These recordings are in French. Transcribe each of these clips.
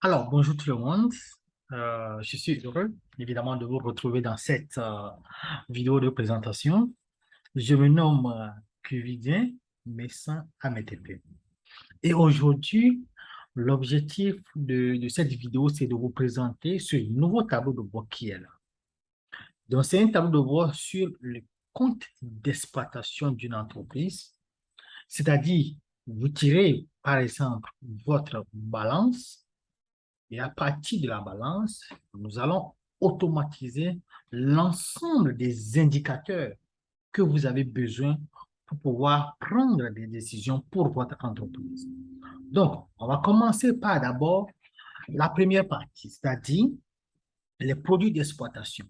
Alors, bonjour tout le monde. Je suis heureux, évidemment, de vous retrouver dans cette vidéo de présentation. Je me nomme Cuvidien Messin Ametepe. Et aujourd'hui, l'objectif de cette vidéo, c'est de vous présenter ce nouveau tableau de bord qui est là. Donc, c'est un tableau de bord sur le compte d'exploitation d'une entreprise, c'est-à-dire, vous tirez, par exemple, votre balance. Et à partir de la balance, nous allons automatiser l'ensemble des indicateurs que vous avez besoin pour pouvoir prendre des décisions pour votre entreprise. Donc, on va commencer par d'abord la première partie, c'est-à-dire les produits d'exploitation.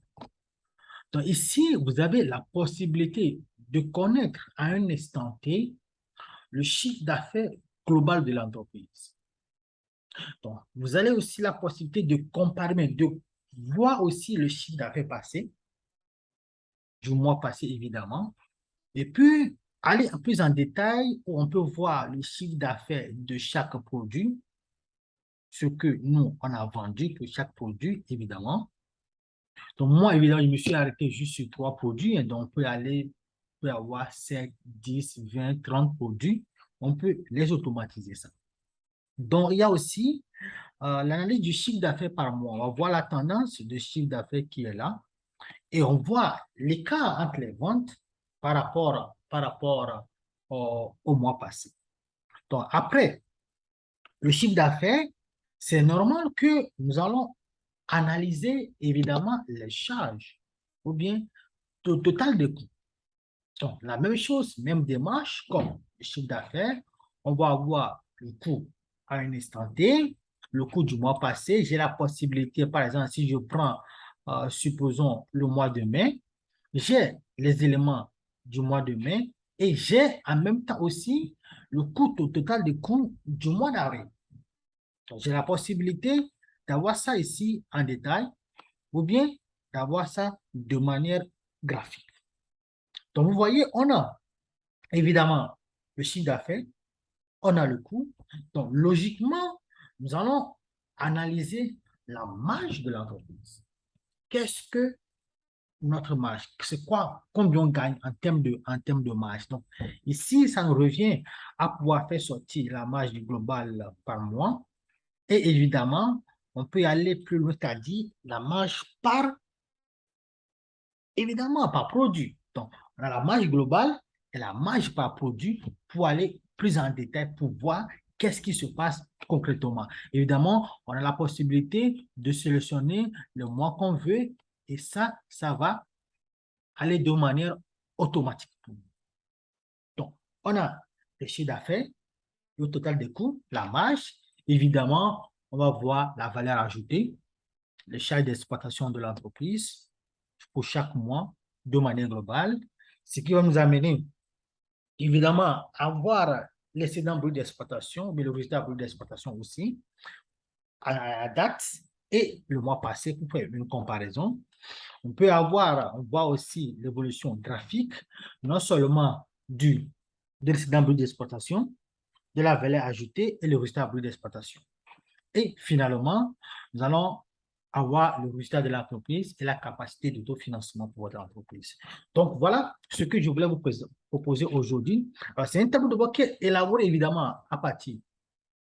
Donc, ici, vous avez la possibilité de connaître à un instant T le chiffre d'affaires global de l'entreprise. Donc, vous avez aussi la possibilité de comparer, mais de voir aussi le chiffre d'affaires passé, du mois passé évidemment, et puis aller plus en détail où on peut voir le chiffre d'affaires de chaque produit, ce que nous, on a vendu pour chaque produit, évidemment. Donc, moi, évidemment, je me suis arrêté juste sur 3 produits, et donc on peut aller, on peut avoir 7, 10, 20, 30 produits, on peut les automatiser ça. Donc, il y a aussi l'analyse du chiffre d'affaires par mois. On va voir la tendance de chiffre d'affaires qui est là et on voit l'écart entre les ventes par rapport au mois passé. Donc, après le chiffre d'affaires, c'est normal que nous allons analyser évidemment les charges ou bien le total de coûts. Donc, la même chose, même démarche, comme le chiffre d'affaires, on va avoir le coût à un instant T, le coût du mois passé. J'ai la possibilité, par exemple, si je prends, supposons, le mois de mai, j'ai les éléments du mois de mai et j'ai en même temps aussi le coût au total des coûts du mois d'avril. Donc, j'ai la possibilité d'avoir ça ici en détail ou bien d'avoir ça de manière graphique. Donc, vous voyez, on a évidemment le chiffre d'affaires, on a le coût. Donc, logiquement, nous allons analyser la marge de l'entreprise. Qu'est-ce que notre marge? C'est quoi? Combien on gagne en termes de marge? Donc, ici, ça nous revient à pouvoir faire sortir la marge du global par mois. Et évidemment, on peut aller plus loin, c'est-à-dire la marge évidemment, par produit. Donc, on a la marge globale et la marge par produit pour aller plus en détail pour voir qu'est-ce qui se passe concrètement. Évidemment, on a la possibilité de sélectionner le mois qu'on veut et ça va aller de manière automatique. Donc, on a le chiffre d'affaires, le total des coûts, la marge. Évidemment, on va voir la valeur ajoutée, les charges d'exploitation de l'entreprise pour chaque mois de manière globale, ce qui va nous amener évidemment à voir l'excédent brut d'exploitation, mais le résultat brut d'exploitation aussi, à la date et le mois passé pour faire une comparaison. On voit aussi l'évolution graphique, non seulement de l'excédent brut d'exploitation, de la valeur ajoutée et le résultat brut d'exploitation. Et finalement, nous allons avoir le résultat de l'entreprise et la capacité d'autofinancement pour votre entreprise. Donc, voilà ce que je voulais vous proposer aujourd'hui. C'est un tableau de bord qui est élaboré évidemment à partir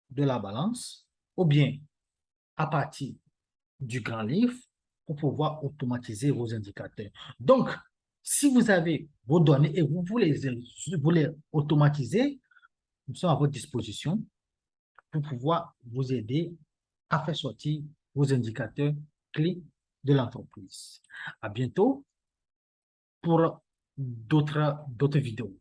de la balance ou bien à partir du grand livre pour pouvoir automatiser vos indicateurs. Donc, si vous avez vos données et vous voulez automatiser, nous sommes à votre disposition pour pouvoir vous aider à faire sortir vos indicateurs clés de l'entreprise. À bientôt pour d'autres vidéos.